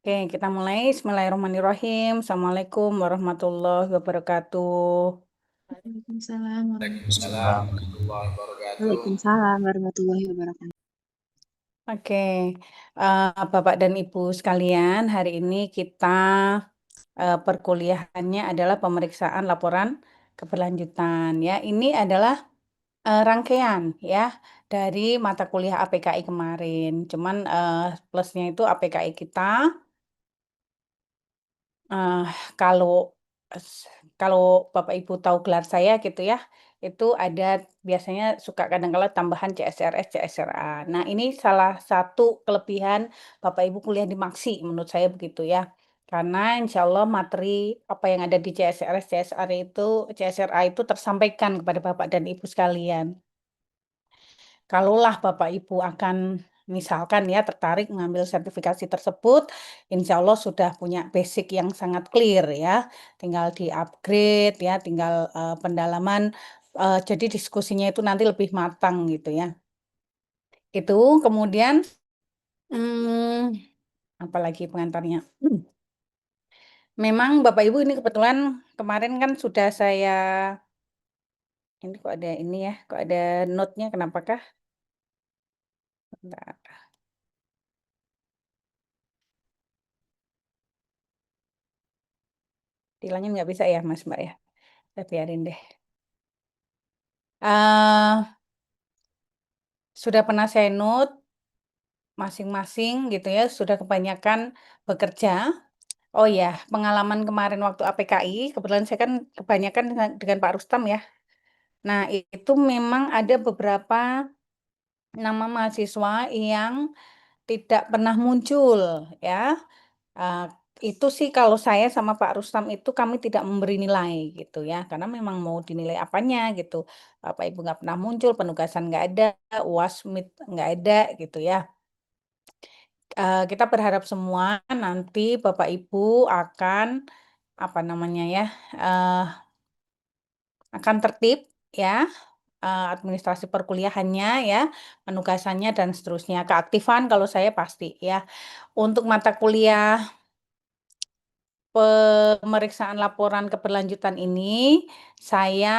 Oke, kita mulai. Bismillahirrahmanirrahim. Assalamualaikum warahmatullahi wabarakatuh. Waalaikumsalam warahmatullahi Waalaikumsalam wabarakatuh. warahmatullahi wabarakatuh. Waalaikumsalam warahmatullahi wabarakatuh. Oke, Bapak dan Ibu sekalian, hari ini kita perkuliahannya adalah pemeriksaan laporan keberlanjutan. Ya, ini adalah rangkaian ya dari mata kuliah APKI kemarin. Cuman plusnya itu APKI kita. Eh, kalau kalau Bapak Ibu tahu gelar saya gitu ya, itu ada biasanya suka kadang-kala tambahan CSRS, CSRA. Nah, ini salah satu kelebihan Bapak Ibu kuliah di Maksi menurut saya begitu ya. Karena insya Allah materi apa yang ada di CSRS, CSRA itu tersampaikan kepada Bapak dan Ibu sekalian. Kalaulah Bapak Ibu akan misalkan ya tertarik mengambil sertifikasi tersebut, insya Allah sudah punya basic yang sangat clear ya, tinggal di-upgrade ya, tinggal pendalaman, jadi diskusinya itu nanti lebih matang gitu ya. Itu kemudian, hmm, apalagi pengantarnya. Memang Bapak Ibu ini kebetulan kemarin kan sudah saya, ini kok ada ini ya, kok ada note-nya kenapakah? Bentar. Tilangin nggak bisa ya Mas Mbak ya? Saya biarin deh. eh sudah pernah saya note masing-masing gitu ya, sudah kebanyakan bekerja. Oh ya, pengalaman kemarin waktu APKI, kebetulan saya kan kebanyakan dengan Pak Rustam ya. Nah, itu memang ada beberapa nama mahasiswa yang tidak pernah muncul ya. Eh, itu sih kalau saya sama Pak Rustam itu kami tidak memberi nilai gitu ya, karena memang mau dinilai apanya gitu. Bapak Ibu nggak pernah muncul, penugasan nggak ada, UAS Meet nggak ada gitu ya. Kita berharap semua nanti Bapak Ibu akan apa namanya ya, eh, akan tertib ya, administrasi perkuliahannya ya, penugasannya dan seterusnya. Keaktifan kalau saya pasti ya. Untuk mata kuliah pemeriksaan laporan keberlanjutan ini, saya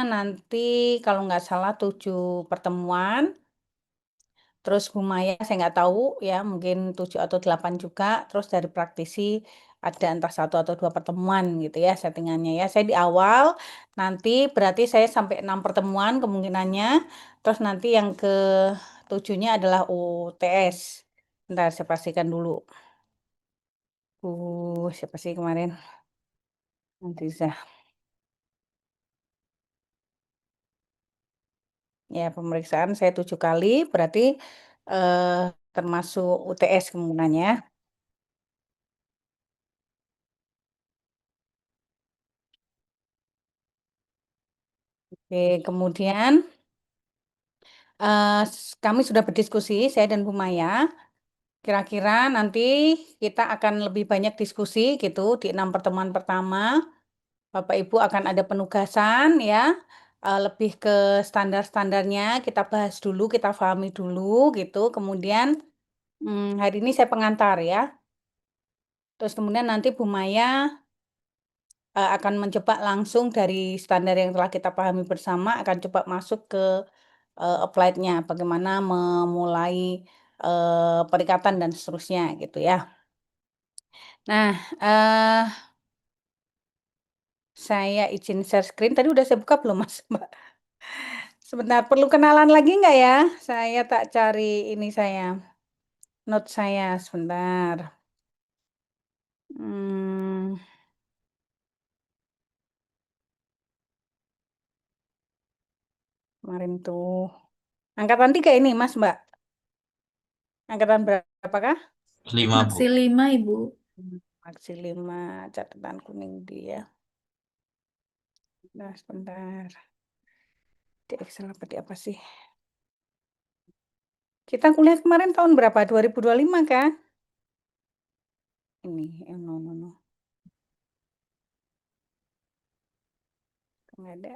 nanti kalau nggak salah 7 pertemuan. Terus Bu Maya saya nggak tahu ya, mungkin 7 atau 8 juga. Terus dari praktisi ada entah 1 atau 2 pertemuan gitu ya settingannya ya. Saya di awal, nanti berarti saya sampai 6 pertemuan kemungkinannya. Terus nanti yang ke 7-nya adalah UTS. Bentar saya pastikan dulu. Siapa sih kemarin? Nanti saya. Ya pemeriksaan saya 7 kali, berarti eh, termasuk UTS kemungkinannya. Oke, kemudian kami sudah berdiskusi, saya dan Bu Maya. Kira-kira nanti kita akan lebih banyak diskusi gitu di 6 pertemuan pertama. Bapak Ibu akan ada penugasan ya, lebih ke standar-standarnya kita bahas dulu, kita pahami dulu gitu. Kemudian hari ini saya pengantar ya. Terus kemudian nanti Bu Maya akan mencoba langsung dari standar yang telah kita pahami bersama, akan coba masuk ke applied-nya, bagaimana memulai perikatan dan seterusnya gitu ya. Nah, saya izin share screen. Tadi udah saya buka belum, Mas? Mbak? Sebentar, perlu kenalan lagi nggak ya? Saya tak cari ini saya, note saya sebentar. Hmm, kemarin tuh angkatan 3 ini, Mas, Mbak. Angkatan berapakah? Lima, Bu. Maksi 5, Ibu. Aksi 5 catatan kuning dia. Nah, sebentar. Di Excel apa di apa sih? Kita kuliah kemarin tahun berapa? 2025 kan? Ini, no, no, no. Nggak ada.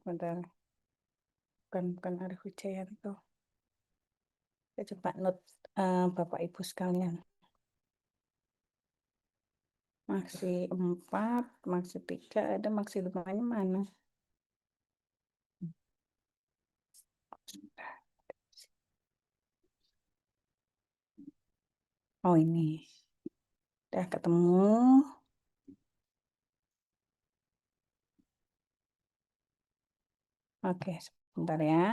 Bentar. Bukan Arif Wijayanto. Saya coba note Bapak Ibu sekalian. Maksi 4, maksi 3, ada maksi 5-nya mana? Oh ini. Udah ketemu. Oke, sebentar ya.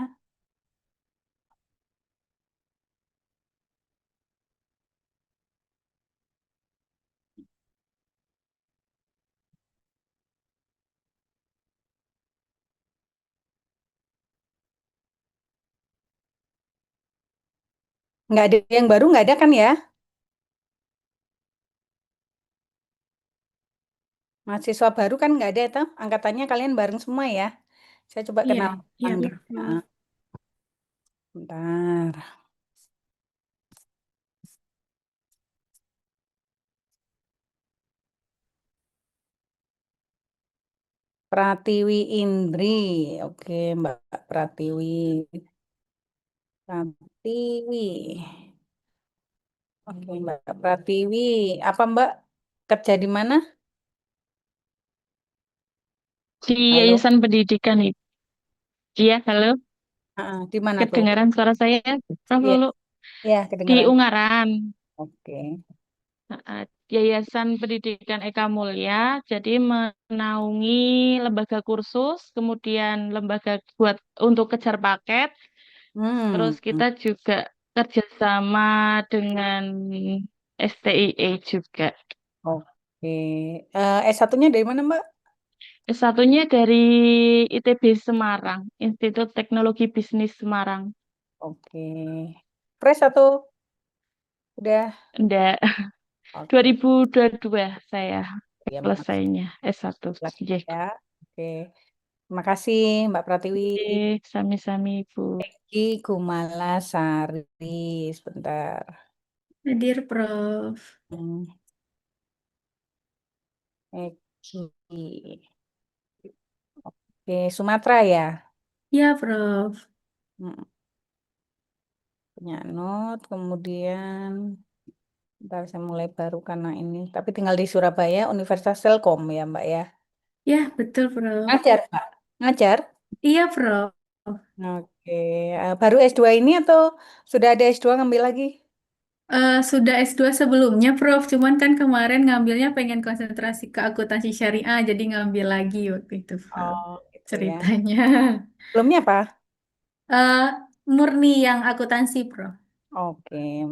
Nggak ada yang baru, nggak ada kan ya? Mahasiswa baru kan nggak ada tuh. Angkatannya kalian bareng semua ya. Saya coba Iya, iya, kenalkan nih. Prof. Bentar. Pratiwi Indri. Oke, Mbak Pratiwi. Pratiwi. Oke, Mbak Pratiwi. Apa Mbak kerja di mana? Di Halo? Yayasan Pendidikan itu. Iya, halo. Di mana tuh? Kedengaran suara saya, Prof. Iya, Lulu? iya Di kedengaran. Ungaran. Oke. Yayasan Pendidikan Eka Mulia. Jadi menaungi lembaga kursus, kemudian lembaga buat untuk kejar paket. Terus Hmm. kita juga kerjasama dengan STIE juga. Oke. S1-nya dari mana, Mbak? S1-nya dari ITB Semarang, Institut Teknologi Bisnis Semarang. Oke. Fresh atau udah? Enggak. Oke. 2022 saya Ya, selesainya S1. lagi Iya. ya. Oke. Terima kasih, Mbak Pratiwi. Oke, sami-sami Ibu. Eki Kumalasari. Sebentar. Hadir, Prof. Hmm, Eki. Oke, Sumatera ya. Ya, Prof. Hmm, punya note, kemudian ntar saya mulai baru karena ini. Tapi tinggal di Surabaya, Universitas Telkom ya, Mbak ya. Ya, betul, Prof. Ngajar, Mbak. Ngajar. Iya, Prof. Oke, baru S2 ini atau sudah ada S2 ngambil lagi? Sudah S2 sebelumnya, Prof. Cuman kan kemarin ngambilnya pengen konsentrasi ke akuntansi syariah, jadi ngambil lagi waktu itu, Prof. Oh, gitu ya. Ceritanya. Belumnya apa? Eh, Murni yang akuntansi, Prof. Oke,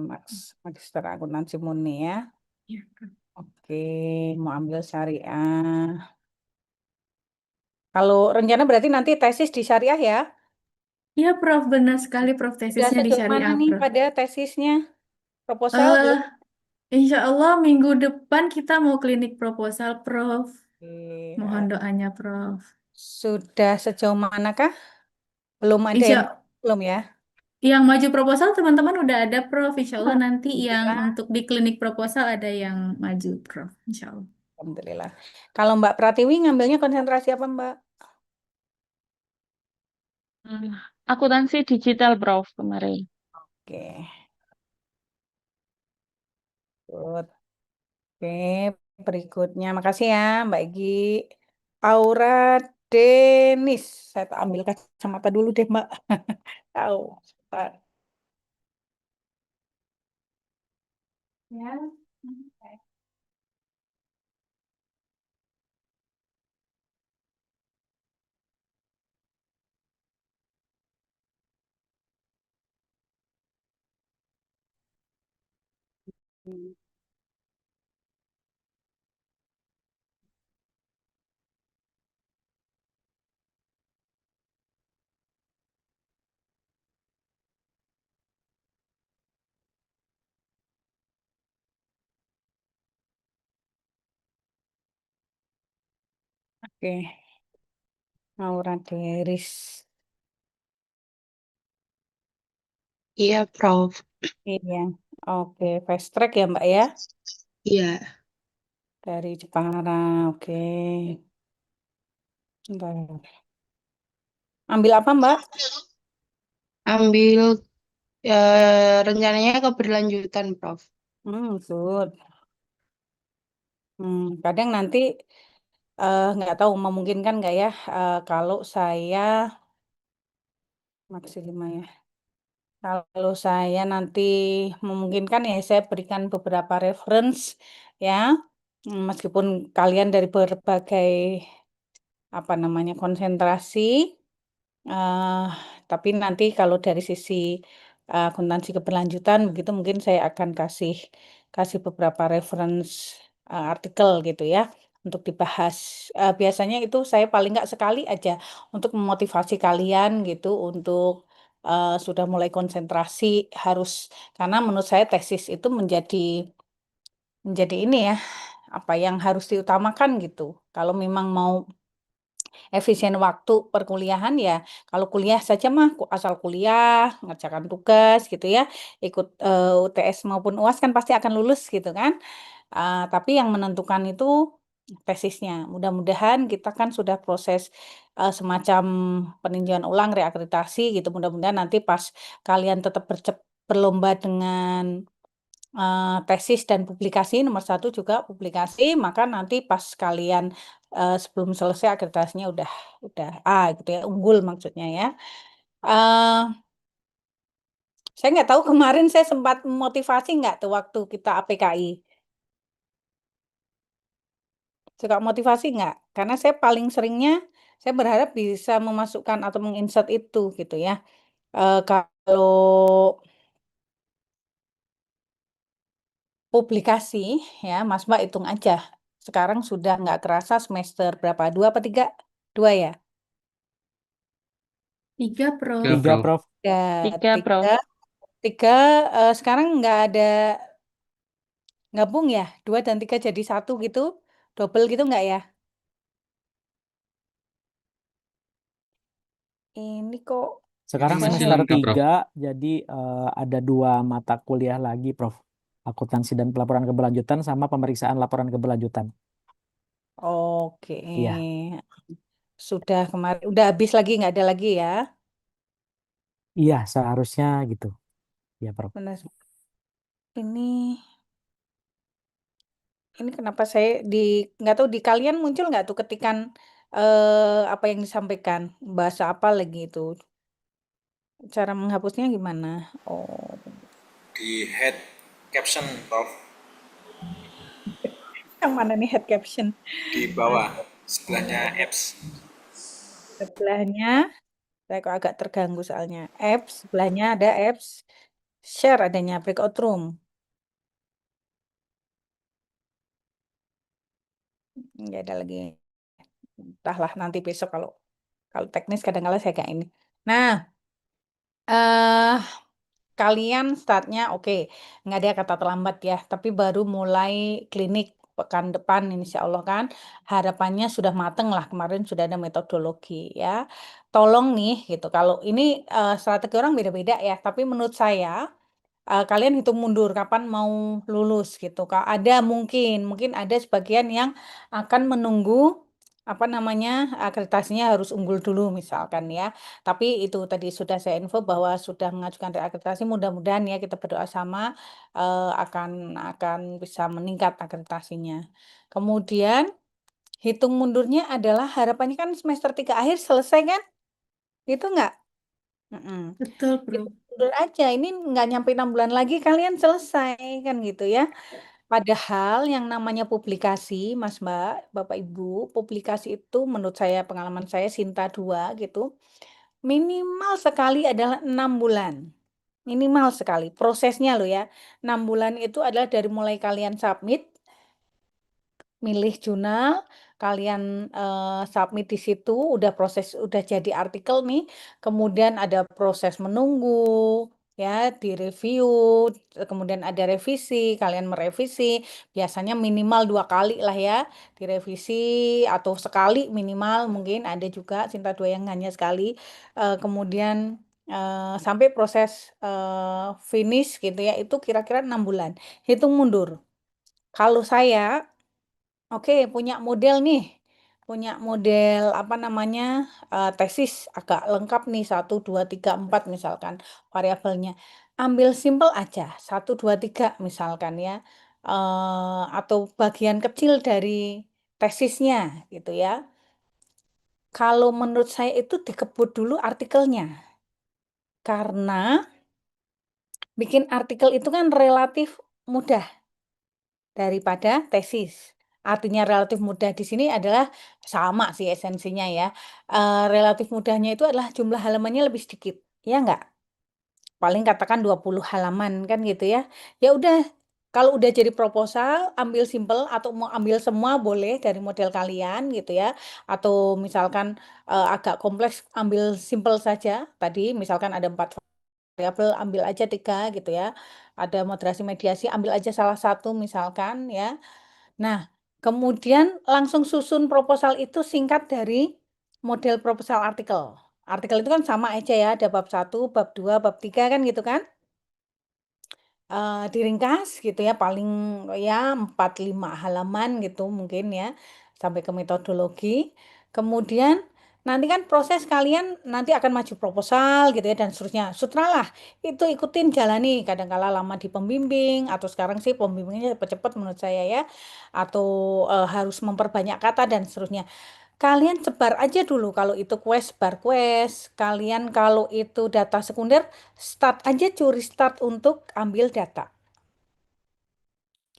Magister Akuntansi Murni ya. Ya, Prof. Oke, mau ambil syariah. Kalau rencana berarti nanti tesis di syariah ya? Ya, Prof. Benar sekali, Prof. Sudah Tesisnya di sejauh mana syariah, nih Prof. pada tesisnya? Proposal Eh, belum? Insya Allah minggu depan kita mau klinik proposal, Prof. Oke, Mohon doanya, Prof. sudah sejauh manakah? Belum ada yang Insya belum ya? Yang maju proposal teman-teman udah ada, Prof. Insya Allah Oh, nanti yang alhamdulillah, untuk di klinik proposal ada yang maju, Prof. Insya Allah. alhamdulillah. Kalau Mbak Pratiwi ngambilnya konsentrasi apa Mbak? Hmm, Akuntansi digital, Prof, kemarin. Oke, good. Oke, berikutnya. Makasih ya Mbak Egi. Aura Denis. Saya tak ambil kacamata dulu deh Mbak. Tahu. Bentar. Ya. Oke, Aura Deris. Iya, Prof. Iya. Oke, fast track ya Mbak ya. Iya, Dari Jepara. Oke. Bentar. Ambil apa Mbak? ambil Ya, rencananya keberlanjutan, Prof. Good. Kadang nanti nggak tahu memungkinkan nggak ya kalau saya maksi 5 ya. Kalau saya nanti memungkinkan ya saya berikan beberapa reference ya. Meskipun kalian dari berbagai apa namanya konsentrasi, eh, tapi nanti kalau dari sisi akuntansi keberlanjutan begitu mungkin saya akan kasih kasih beberapa reference artikel gitu ya untuk dibahas. Biasanya itu saya paling nggak sekali aja untuk memotivasi kalian gitu untuk sudah mulai konsentrasi harus karena menurut saya tesis itu menjadi ini ya apa yang harus diutamakan gitu. Kalau memang mau efisien waktu perkuliahan ya, kalau kuliah saja mah asal kuliah, ngerjakan tugas gitu ya, ikut UTS maupun UAS kan pasti akan lulus gitu kan. Tapi yang menentukan itu tesisnya. Mudah-mudahan kita kan sudah proses semacam peninjauan ulang, reakreditasi gitu. Mudah-mudahan nanti pas kalian tetap berlomba dengan tesis dan publikasi, nomor satu juga publikasi, maka nanti pas kalian sebelum selesai akreditasinya udah A gitu ya, unggul maksudnya ya. Eh, saya nggak tahu kemarin saya sempat motivasi nggak tuh waktu kita APKI. Suka motivasi nggak? Karena saya paling seringnya, saya berharap bisa memasukkan atau menginsert itu gitu ya. Kalau publikasi ya, Mas Mbak hitung aja. Sekarang sudah nggak kerasa semester berapa? 2 apa 3? 2 ya? 3, Prof. Tiga, Tiga, Prof. Prof. Ya, 3, Prof. tiga, sekarang nggak ada gabung ya, 2 dan 3 jadi satu gitu, double gitu nggak ya? Ini kok Sekarang Masih saya semester lengkap, Prof. 3, jadi ada 2 mata kuliah lagi, Prof. Akuntansi dan pelaporan keberlanjutan sama pemeriksaan laporan keberlanjutan. oke. Iya, Sudah kemarin, udah habis lagi nggak ada lagi ya? iya seharusnya gitu. Ya, Prof. Benar. Ini kenapa saya nggak tahu di kalian muncul nggak tuh ketikan apa yang disampaikan bahasa apa lagi itu cara menghapusnya gimana? Oh, Di head caption, Prof. yang mana nih head caption? Di bawah, sebelahnya apps. Sebelahnya, saya kok agak terganggu soalnya. Apps, sebelahnya ada apps, share adanya breakout room. Nggak ada lagi. Entahlah nanti besok kalau kalau teknis kadang-kadang saya kayak ini. Nah, eh kalian startnya oke, nggak ada kata terlambat ya, tapi baru mulai klinik pekan depan insya Allah kan. Harapannya sudah mateng lah, kemarin sudah ada metodologi ya. Tolong nih gitu, kalau ini strategi orang beda-beda ya, tapi menurut saya kalian hitung mundur kapan mau lulus gitu. Ada mungkin ada sebagian yang akan menunggu apa namanya akreditasinya harus unggul dulu misalkan ya. Tapi itu tadi sudah saya info bahwa sudah mengajukan reakreditasi. Mudah-mudahan ya kita berdoa sama akan bisa meningkat akreditasinya. Kemudian hitung mundurnya adalah harapannya kan semester 3 akhir selesai kan? Itu enggak? Betul, Gitu Prof. mundur aja, ini nggak nyampe 6 bulan lagi kalian selesai kan gitu ya. Padahal yang namanya publikasi, Mas Mbak, Bapak Ibu, publikasi itu menurut saya pengalaman saya Sinta 2 gitu, minimal sekali adalah 6 bulan. Minimal sekali. Prosesnya loh ya. 6 bulan itu adalah dari mulai kalian submit milih jurnal, kalian submit di situ, udah jadi artikel nih, kemudian ada proses menunggu, ya, direview, kemudian ada revisi, kalian merevisi, biasanya minimal 2 kali lah ya, direvisi atau sekali minimal, mungkin ada juga Sinta 2 yang hanya sekali, kemudian sampai proses finish gitu ya, itu kira-kira 6 bulan. Hitung mundur. Kalau saya oke, punya model nih. punya model apa namanya tesis agak lengkap nih 1, 2, 3, 4 misalkan variabelnya. Ambil simple aja 1, 2, 3 misalkan ya. Atau bagian kecil dari tesisnya gitu ya. Kalau menurut saya itu dikebut dulu artikelnya. Karena bikin artikel itu kan relatif mudah daripada tesis. Artinya relatif mudah di sini adalah sama sih esensinya ya. Relatif mudahnya itu adalah jumlah halamannya lebih sedikit, ya enggak? Paling katakan 20 halaman kan gitu ya. Ya udah, kalau udah jadi proposal ambil simple atau mau ambil semua boleh dari model kalian gitu ya. Atau misalkan agak kompleks ambil simple saja. Tadi misalkan ada 4 variabel ambil aja 3 gitu ya. Ada moderasi mediasi ambil aja salah satu misalkan ya. Nah, kemudian langsung susun proposal itu singkat dari model proposal artikel. Artikel itu kan sama aja ya, ada bab 1, bab 2, bab 3 kan gitu kan. Diringkas gitu ya, paling ya 4, 5 halaman gitu mungkin ya, sampai ke metodologi. Kemudian nanti kan proses kalian nanti akan maju proposal gitu ya dan seterusnya. Sutralah itu ikutin jalani, kadangkala lama di pembimbing atau sekarang sih pembimbingnya cepet-cepet menurut saya ya. Atau harus memperbanyak kata dan seterusnya. Kalian sebar aja dulu kalau itu quest, sebar quest. Kalian kalau itu data sekunder, start aja curi start untuk ambil data.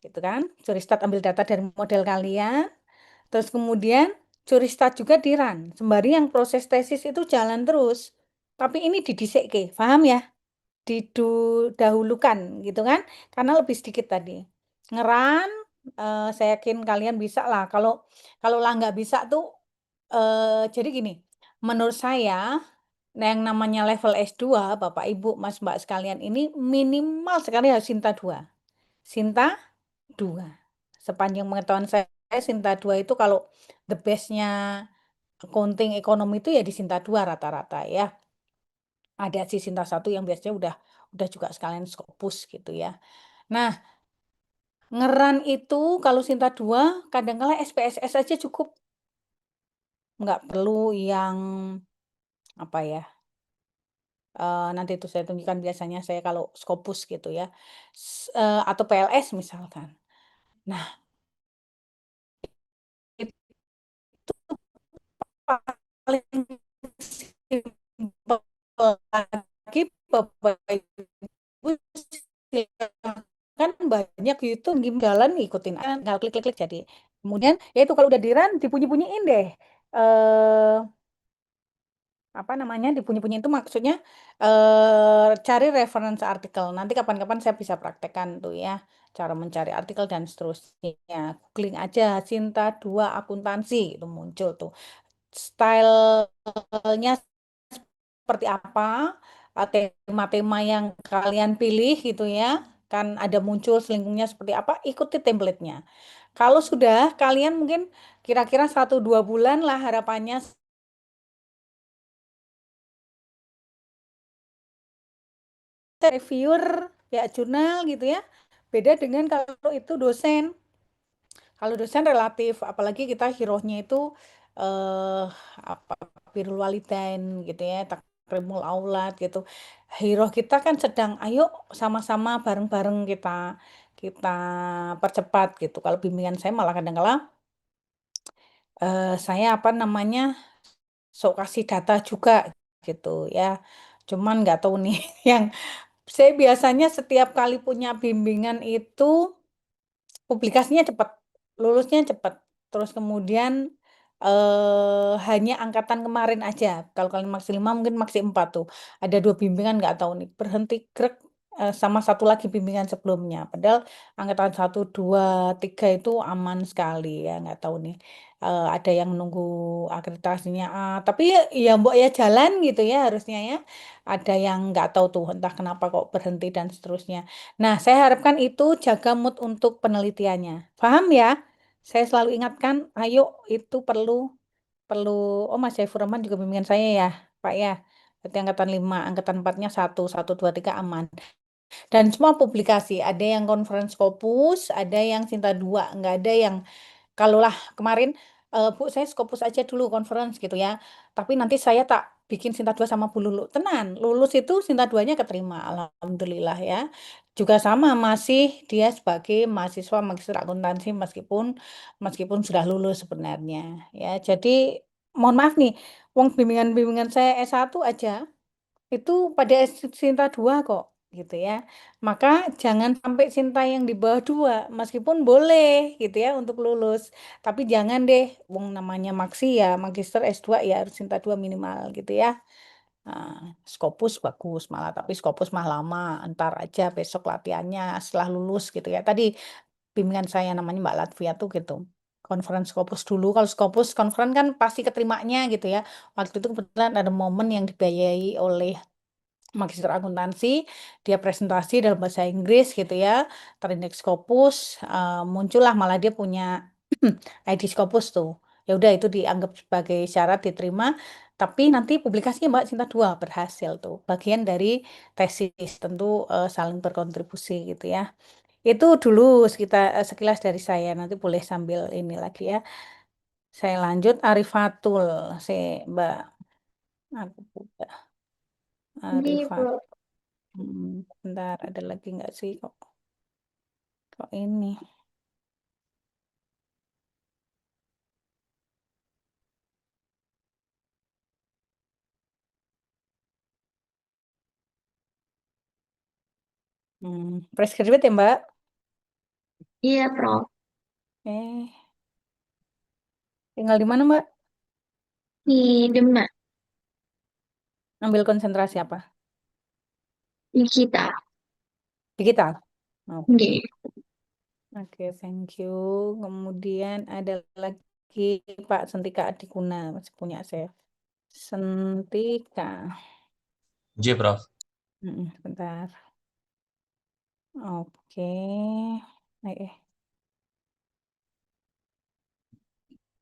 Gitu kan? Curi start ambil data dari model kalian. Terus kemudian curi start juga di run. Sembari yang proses tesis itu jalan terus. Tapi ini didiseke, paham ya? Didahulukan gitu kan? Karena lebih sedikit tadi. Ngeran, saya yakin kalian bisa lah. Kalau lah nggak bisa tuh, jadi gini, menurut saya yang namanya level S2, Bapak Ibu, Mas Mbak sekalian ini minimal sekali harus Sinta 2. Sinta 2. Sepanjang pengetahuan saya, Sinta 2 itu kalau the bestnya accounting ekonomi itu ya di Sinta 2 rata-rata ya. Ada sih Sinta 1 yang biasanya udah juga sekalian Scopus gitu ya. Nah, ngeran itu kalau Sinta 2 kadang-kala SPSS aja cukup. Nggak perlu yang apa ya? Nanti itu saya tunjukkan biasanya saya kalau Scopus gitu ya. Atau PLS misalkan. Nah, itu paling simpel lagi Bapak Ibu kan banyak itu jalan ikutin tinggal klik-klik jadi. Kemudian ya itu kalau udah di-run dibunyi-bunyiin deh. Eh apa namanya dibunyi-bunyiin itu maksudnya cari reference artikel. Nanti kapan-kapan saya bisa praktekkan tuh ya cara mencari artikel dan seterusnya. Googling aja Sinta 2 akuntansi itu muncul tuh. Stylenya seperti apa, tema-tema yang kalian pilih gitu ya, kan ada muncul selingkungnya seperti apa, ikuti template-nya. Kalau sudah, kalian mungkin kira-kira 1, 2 bulan lah harapannya reviewer ya jurnal gitu ya. Beda dengan kalau itu dosen. Kalau dosen relatif, apalagi kita hero-nya itu eh apa birrul walidain gitu ya, takrimul aulad gitu. Hero kita kan sedang ayo sama-sama bareng-bareng kita kita percepat gitu. Kalau bimbingan saya malah kadang-kala saya apa namanya sok kasih data juga gitu ya. Cuman nggak tahu nih yang saya biasanya setiap kali punya bimbingan itu publikasinya cepat, lulusnya cepat. Terus kemudian hanya angkatan kemarin aja. Kalau kalian maksi 5 mungkin maksi 4 tuh. Ada 2 bimbingan nggak tahu nih. Berhenti grek sama satu lagi bimbingan sebelumnya. Padahal angkatan 1, 2, 3 itu aman sekali ya. Nggak tahu nih. Ada yang nunggu akreditasinya. Tapi ya mbok ya jalan gitu ya harusnya ya. Ada yang nggak tahu tuh entah kenapa kok berhenti dan seterusnya. Nah, saya harapkan itu jaga mood untuk penelitiannya. Paham ya? Saya selalu ingatkan, ayo itu perlu perlu oh Mas Saifur Rahman juga bimbingan saya ya, Pak ya. Berarti angkatan 5, angkatan 4-nya 1, 1, 2, 3 aman. Dan semua publikasi, ada yang conference Scopus, ada yang Sinta 2, nggak ada yang kalau lah kemarin Bu saya Skopus aja dulu conference gitu ya. Tapi nanti saya tak bikin Sinta 2 sama Bu Lulu. Tenan, lulus itu Sinta 2-nya keterima, alhamdulillah ya. Juga sama masih dia sebagai mahasiswa magister akuntansi meskipun sudah lulus sebenarnya ya. Jadi mohon maaf nih, wong bimbingan-bimbingan saya S1 aja itu pada Sinta 2 kok gitu ya. Maka jangan sampai Sinta yang di bawah 2 meskipun boleh gitu ya untuk lulus. Tapi jangan deh wong namanya maksi ya magister S2 ya harus Sinta 2 minimal gitu ya. Skopus bagus malah tapi Skopus mah lama. Entar aja besok latihannya setelah lulus gitu ya. Tadi bimbingan saya namanya Mbak Latvia tuh gitu. Conference Skopus dulu. Kalau Skopus conference kan pasti keterimanya gitu ya. Waktu itu kebetulan ada momen yang dibiayai oleh magister akuntansi, dia presentasi dalam bahasa Inggris gitu ya, terindeks Scopus, muncullah malah dia punya ID Scopus tuh. Ya udah itu dianggap sebagai syarat diterima, tapi nanti publikasinya Mbak Sinta 2 berhasil tuh. Bagian dari tesis tentu saling berkontribusi gitu ya. Itu dulu sekilas dari saya, nanti boleh sambil ini lagi ya. Saya lanjut Arifatul, Mbak. Aku buka Iya, Arifat. Prof. Bentar, ada lagi nggak sih kok ini? Fresh graduate ya Mbak? Iya, Prof. Eh, tinggal di mana Mbak? Di Demak, Ambil konsentrasi apa? digital. Digital. Oke, Oke. Oke, thank you. Kemudian ada lagi Pak Sentika Adikuna, masih punya saya. Sentika. J, Prof. Bentar. Oke.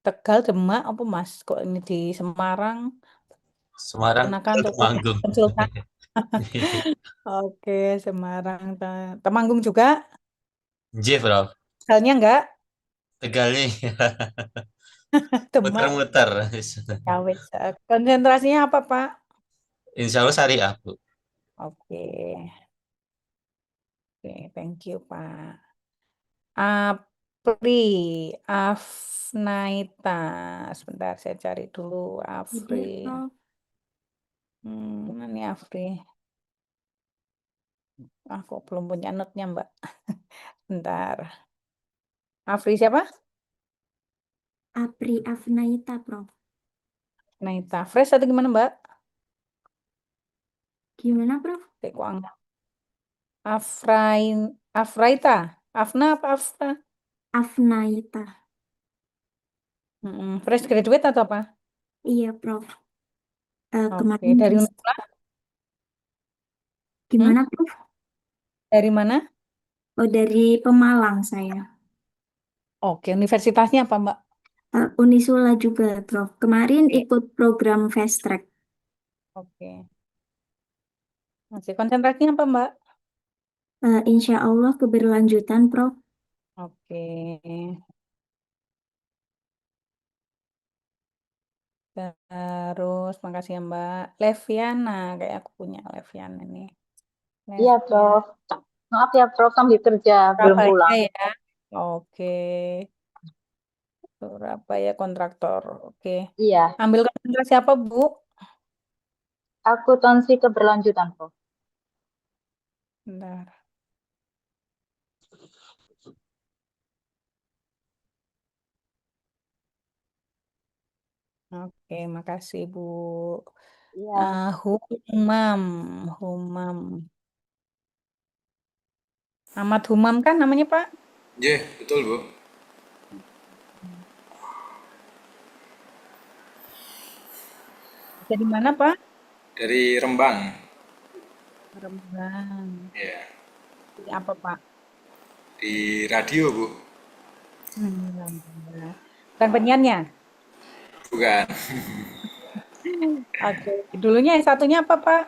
Tegal, Demak, apa Mas? Kok ini di Semarang? Semarang, Kenakan coba Temanggung. konsultan. Oke, Semarang, Temanggung juga. J, Prof. Halnya enggak? Tegalnya Demak. muter-muter. Ya wes. Konsentrasinya apa, Pak? Insya Allah syariah, Bu. Oke. Oke, thank you, Pak. Apri, Afnaita. Sebentar, saya cari dulu Afri. Hadir, Prof. Mana nih Afri? Kok belum punya note-nya, Mbak? Bentar. Afri siapa? Apri Afnaita, Prof. Naita. Fresh atau gimana, Mbak? Gimana, Prof? Kok enggak? Afraita. Afna apa Afra? Afnaita. Fresh graduate atau apa? Iya, Prof. Oke, Kemarin dari tes. mana? Gimana, Prof? Dari mana? Oh, dari Pemalang saya. Oke, universitasnya apa, Mbak? Unisula juga, Prof. Kemarin Oke. ikut program Fast Track. Oke. Masih konsentrasinya apa, Mbak? Insya Allah keberlanjutan, Prof. Oke. Terus, makasih ya, Mbak. Leviana, kayak aku punya Leviana nih. Iya, Prof. Maaf ya, Prof, sambil kerja, belum Surabaya pulang. ya. Oke. Surabaya kontraktor. Oke. Iya, Ambil konsentrasi apa, Bu? akuntansi keberlanjutan, Prof. Bentar. Oke, makasih, Bu. Iya. Humam. Humam. Ahmad Humam kan namanya, Pak? Iya, betul Bu. Dari mana, Pak? Dari Rembang. Rembang. Ya, Di apa, Pak? di radio Bu. Alhamdulillah. Bukan penyanyi. Bukan. Oke. Dulunya S1-nya apa, Pak?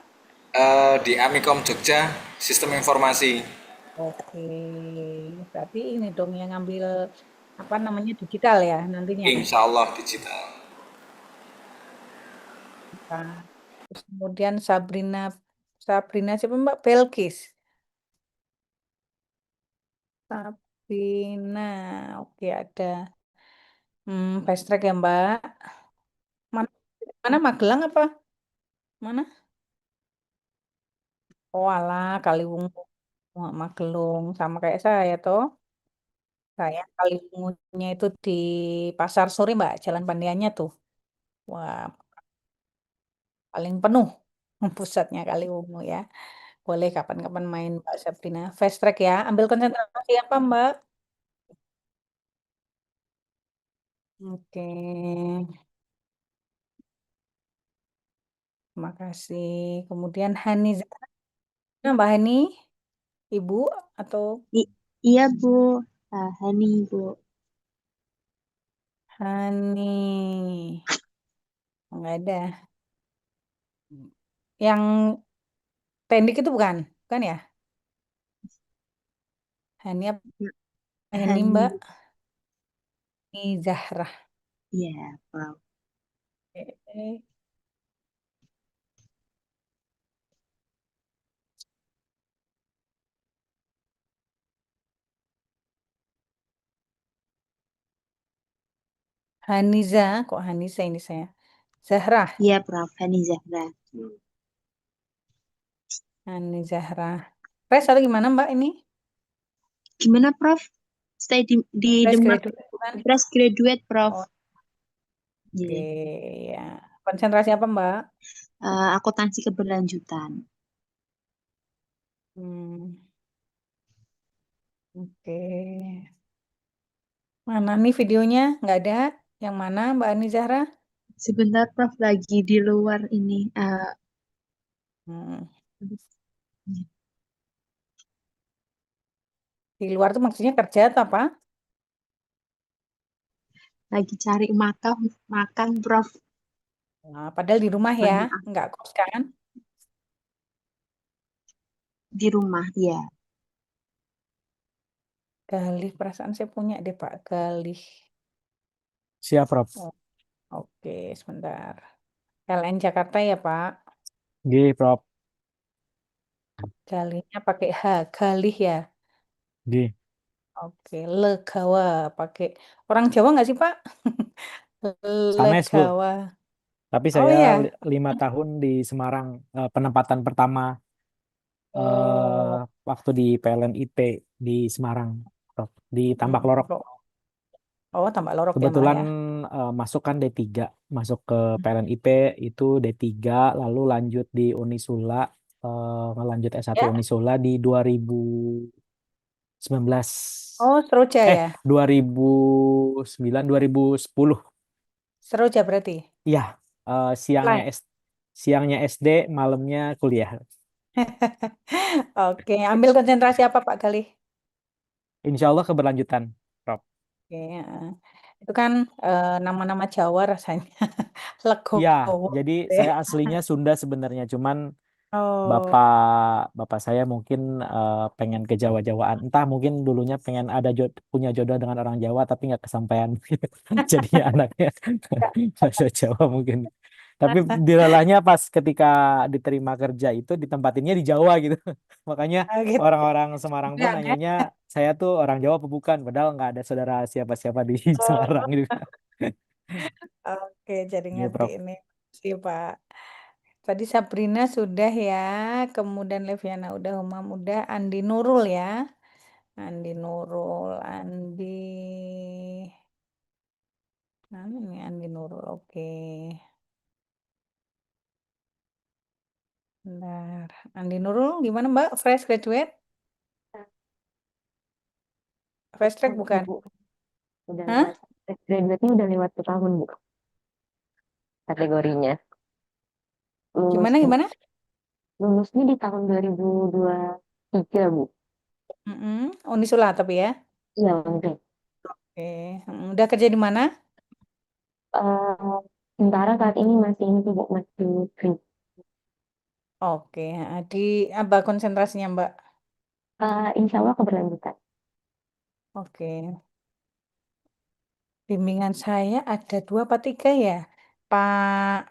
Di Amikom Jogja, Sistem Informasi. Oke. Berarti ini dong yang ngambil apa namanya digital ya nantinya. Insya Allah digital. Nah, terus kemudian Sabrina, Sabrina siapa Mbak? Belkis. Sabrina, oke ada. Fast track ya Mbak. Mana, mana Magelang apa? Mana? Oh alah, Kaliwungu, Magelang sama kayak saya toh. Saya Kaliwungunya itu di Pasar Sore Mbak, Jalan Pandiannya tuh. Wah, paling penuh pusatnya Kaliwungu ya. Boleh kapan-kapan main Mbak Sabrina. Fast track ya. Ambil konsentrasi apa Mbak? Oke, terima kasih. Kemudian Hani, Mbak Hani, Ibu atau Iya, Bu. Hani, Bu. Hani? Enggak ada. Yang pendek itu bukan? Bukan ya? Hani apa? Hani Hani, Mbak? Bu. Ini Zahra. Iya, Prof. Oke. Haniza, kok Haniza ini saya? Zahra, Iya, Prof. Hani Zahra. Hani Zahra. Fresh atau gimana Mbak ini? Gimana, Prof? Stay di Fresh Demak. graduate bukan? Fresh graduate, Prof. Oh, oke, Iya. ya. Konsentrasi apa Mbak? Akuntansi keberlanjutan. Hmm, oke. Mana nih videonya? Nggak ada. Yang mana Mbak Ani Zahra? Sebentar, Prof. Lagi di luar ini. Hmm, di luar tuh maksudnya kerja atau apa? Lagi cari makan, makan, Prof. Nah, padahal di rumah ya, Mohon maaf. nggak kos kan? Di rumah, ya. Galih, perasaan saya punya deh Pak Galih. Siap, Prof. Oh, oke, sebentar. LN Jakarta ya Pak. G, Prof. Galihnya pakai H, Galih ya. G. Oke, Legawa pakai orang Jawa nggak sih Pak? Sanes, Bu. Legawa. Tapi Oh saya ya. 5 tahun di Semarang, penempatan pertama eh, Oh, waktu di PLN IP di Semarang, Prof. Di Tambak Lorok. oh tambah lorok ya Mbak Kebetulan ya. masuk kan D3, masuk ke PLN IP itu D3, lalu lanjut di Unisula, ngelanjut S1 Ya. Unisula di 2019. Oh, Seroja ya. 2009, 2010. Seroja berarti. Iya, siangnya Lain. siangnya SD, malamnya kuliah. Oke, ambil konsentrasi apa Pak Galih? Insya Allah keberlanjutan, Prof. Oke, itu kan nama-nama Jawa rasanya. Iya, Legowo. jadi Gitu ya. saya aslinya Sunda sebenarnya, cuman Oh, bapak bapak saya mungkin pengen ke Jawa-Jawaan. Entah mungkin dulunya pengen ada punya jodoh dengan orang Jawa tapi nggak kesampaian. Jadi anaknya bahasa Jawa mungkin. Tapi dilalahnya pas ketika diterima kerja itu ditempatinnya di Jawa gitu. Makanya gitu. orang-orang Semarang pun Enggak, kan? nanyanya saya tuh orang Jawa apa bukan? Padahal nggak ada saudara siapa-siapa di Semarang Oh, gitu. oke, jadi Iya, ngerti Prof. ini sih Pak. Tadi Sabrina sudah ya, kemudian Leviana udah, Umam udah, Andi Nurul ya. Andi Nurul, Andi. Mana nih Andi Nurul? Oke. Bentar. Andi Nurul gimana Mbak? Fresh graduate? Fast track Udah, bukan? Bu. Udah lewat. Hah? Graduate-nya udah lewat setahun, Bu, kategorinya. Gimana Lulus, gimana? lulusnya di tahun 2023, Bu. Unisula tapi ya. Iya, udah. Oke. Udah kerja di mana? Eh, sementara saat ini masih ini, sih, Bu, masih free. Oke. Di apa konsentrasinya Mbak? Insya Allah keberlanjutan. Oke. Bimbingan saya ada 2 apa 3 ya? Pak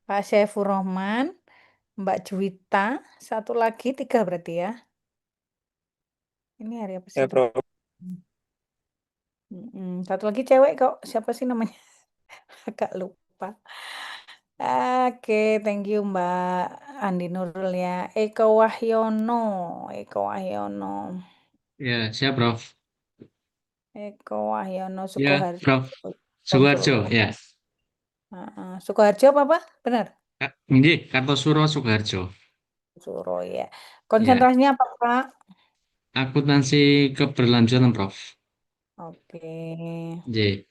Pak Syaifur Rohman, Mbak Juwita, satu lagi 3 berarti ya. Ini hari apa sih Ya, itu? Prof. Satu lagi cewek kok. Siapa sih namanya? Agak lupa. Oke, thank you Mbak Andi Nurul ya. Eko Wahyono, Eko Wahyono, Ya, siap, Prof. Eko Wahyono Ya, Sukoharjo. Prof. Sukoharjo, Konsul. ya. Sukoharjo apa? Benar? Nggih, Kartosuro Sukoharjo. Suro ya. Ya, Konsentrasinya apa Pak? akuntansi keberlanjutan, Prof. Oke. J.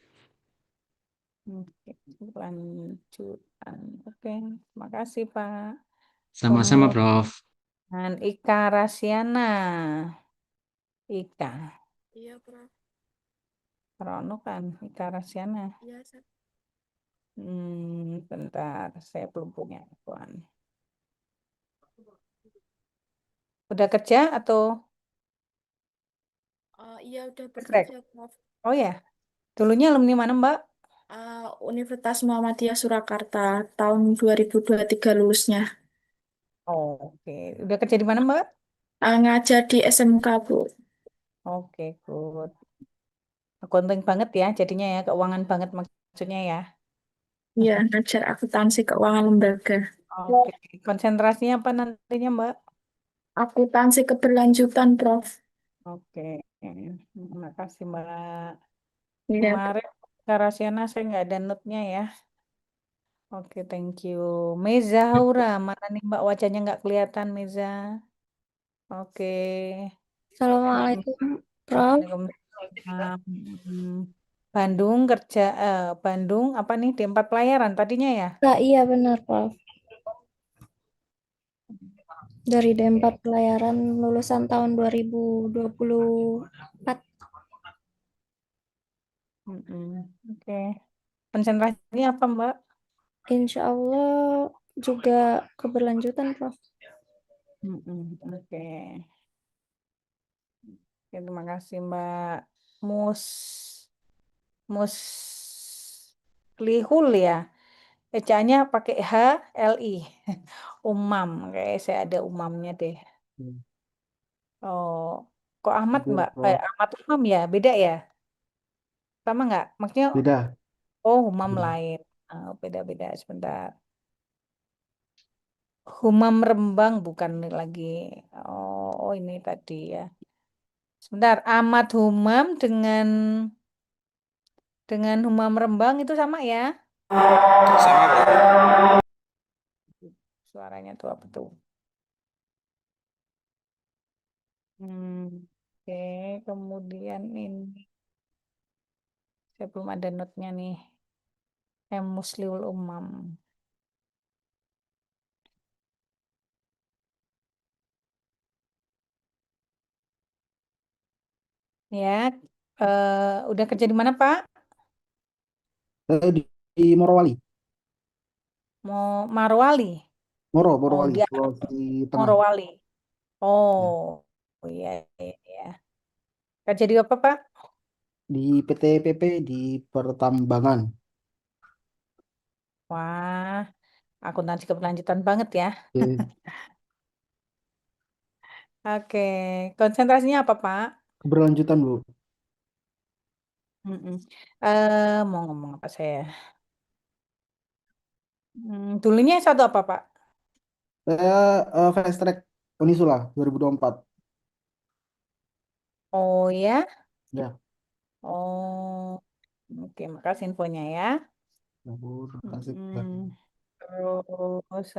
Oke, lanjutan. Oke, terima kasih Pak. Sama-sama, Prof. Kemudian Ika Rasiana. Ika. Iya, Prof. Rono kan, Ika Rasiana. Iya, Bentar, saya belum punya akuan. Udah kerja atau iya udah Fresh? bekerja, Prof. Oh ya, dulunya alumni mana Mbak? Universitas Muhammadiyah Surakarta tahun 2023 lulusnya. Oh, oke. Udah kerja di mana Mbak? Ngajar di SMK, Bu. Oke, good. Accounting banget ya, jadinya ya, keuangan banget maksudnya ya. Iya, ngajar akuntansi keuangan lembaga. Oke, konsentrasinya apa nantinya Mbak? Akuntansi keberlanjutan, Prof. Oke, terima kasih Mbak. Iya, Kemarin Karasiana saya nggak ada note-nya ya. Oke, thank you. Meza Haura, mana nih Mbak wajahnya nggak kelihatan Meza? Oke. Assalamualaikum, Prof. Waalaikumsalam. Bandung kerja, Bandung apa nih di 4 pelayaran tadinya ya? Kak, iya benar, Prof. Dari D4 Pelayaran lulusan tahun 2024. Oke. Konsentrasinya apa Mbak? Insya Allah juga keberlanjutan, Prof. Oke. Oke, terima kasih Mbak. Mus Mus Lihul ya. Ejaannya pakai H L I. Umam, kayak saya ada umamnya deh. Oh, kok Ahmad Betul, Mbak? Prof. Ahmad Umam ya, beda ya? Sama nggak? Maksudnya, Beda. oh Umam Beda. lain. Beda-beda sebentar. Humam Rembang bukan lagi. Oh, ini tadi ya. Sebentar, Ahmad Humam dengan Humam Rembang itu sama ya? Sama, Prof. Suaranya tuh apa tuh? Oke, kemudian ini. Saya belum ada note-nya nih. Musliul Umam. Ya, udah kerja di mana Pak? Di Morowali. Mau Marwali? Oh, Morowali, di Sulawesi Tengah. Morowali. Ya. Oh, iya, iya, iya. Kerja di apa Pak? Di PT PP di pertambangan. Wah, akuntansi keberlanjutan banget ya. Oke. Oke, konsentrasinya apa Pak? Keberlanjutan, Bu. Mm-mm. Mau ngomong apa saya? Dulunya satu apa Pak? Saya fast track Unisula 2024. Oh ya, Ya, oh, oke, makasih infonya ya. ya, Bu. Terima kasih. Mm, Terus,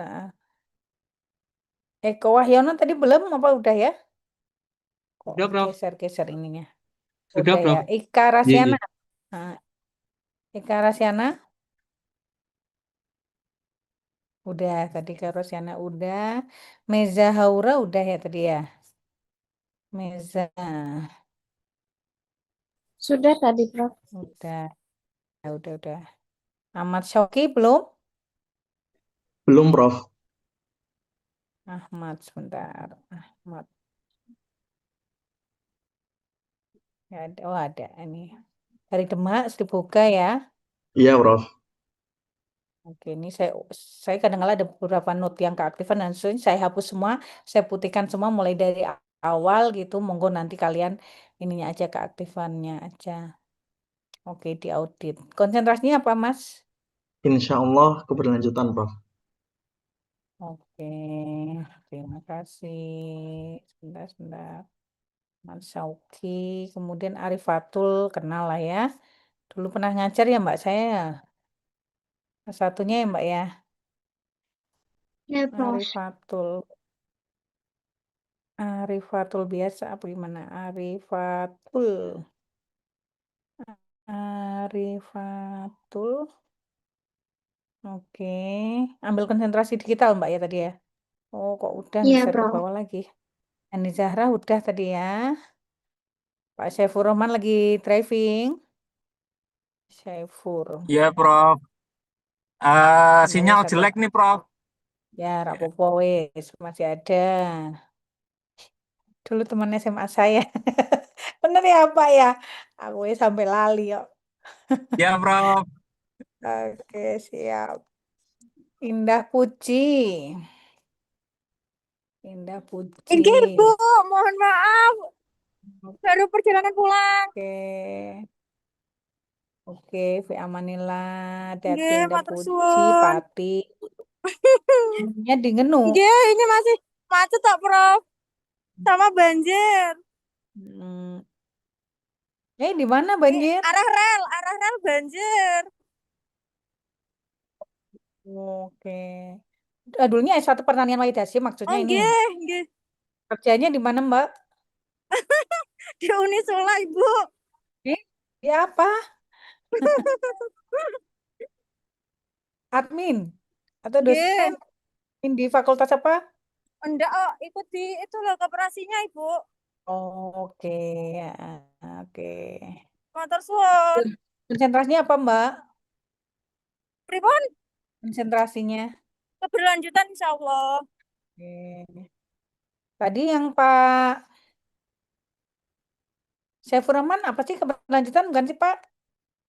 Eko Wahyono tadi belum apa udah ya? Kok Sudah, Prof. geser-geser ininya? Sudah, Udah ya. Prof. Ika Iya, Rasiana. iya. Nah, Ika Rasiana, udah tadi Ika Rasiana udah. Meza Haura udah ya tadi ya. Meza Sudah tadi, Prof. udah, udah. Ahmad Syauqi belum? Belum, Prof. Ahmad sebentar. Ahmad. Nggak ada. Oh, ada ini. Dari Demak, Boga ya. Iya, Prof. Oke, ini saya kadang-kadang ada beberapa note yang keaktifan dan saya hapus semua, saya putihkan semua mulai dari awal gitu. Monggo nanti kalian ininya aja keaktifannya aja. Oke, diaudit. Konsentrasinya apa, Mas? Insya Allah keberlanjutan, Prof. Oke, terima kasih. Sebentar. Mas Sauki, kemudian Arifatul, kenal lah ya. Dulu pernah ngajar ya Mbak saya. Satunya ya Mbak ya. Ya, Prof. Arifatul biasa apa gimana? Arifatul. Oke, ambil konsentrasi digital Mbak ya tadi ya. Oh, kok udah Iya, geser ke Prof. bawah lagi. Ani Zahra udah tadi ya. Pak Syaifur Rahman lagi driving. Syaifur. Iya, Prof. Oh, Sinyal satu. jelek nih, Prof. Ya, rapopo wes masih ada. Dulu teman SMA saya. Bener ya Pak ya? Aku sampai lali kok. Ya, Prof. Oke, siap. Indah Puji. Indah Puji. Inggih, Bu, mohon maaf. Baru perjalanan pulang. Oke. Oke, Fi Amanillah. Hati-hati Nggih, Indah matur Puji, suwun. Pati. Ininya di Ngenu. Nggih, ini masih macet tak, Prof? Sama banjir. Hmm. Di mana banjir? Arah rel banjir. Oke. Dulunya S1 Pertanian Wahidasi maksudnya Oh, ini. nggih. Kerjanya di mana, Mbak? Di Unisula, Ibu. Di apa? Admin atau dosen? Nggih. Di fakultas apa? Enggak, oh, ikut di itu loh koperasinya, Ibu. Oke, oke. Matur suwun. Konsentrasinya apa, Mbak? Pripun? Konsentrasinya. Keberlanjutan insya Allah. Oke. Tadi yang Pak Syaifur Rahman apa sih keberlanjutan bukan sih Pak?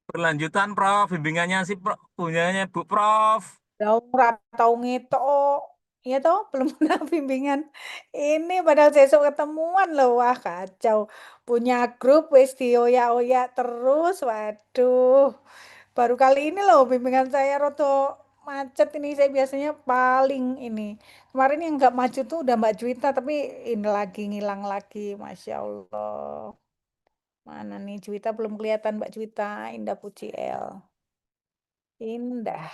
Berlanjutan, Prof. Bimbingannya sih, punyanya Bu Prof. Tahu ngito. Iya toh, belum pernah bimbingan. Ini padahal besok ketemuan loh. Wah, kacau. Punya grup wis dioyak-oyak terus. Waduh. Baru kali ini loh bimbingan saya roto macet ini. Saya biasanya paling ini. Kemarin yang nggak maju tuh udah Mbak Juwita, tapi ini lagi ngilang lagi. Masya Allah. Mana nih Juwita belum kelihatan Mbak Juwita. Indah Puji L. Indah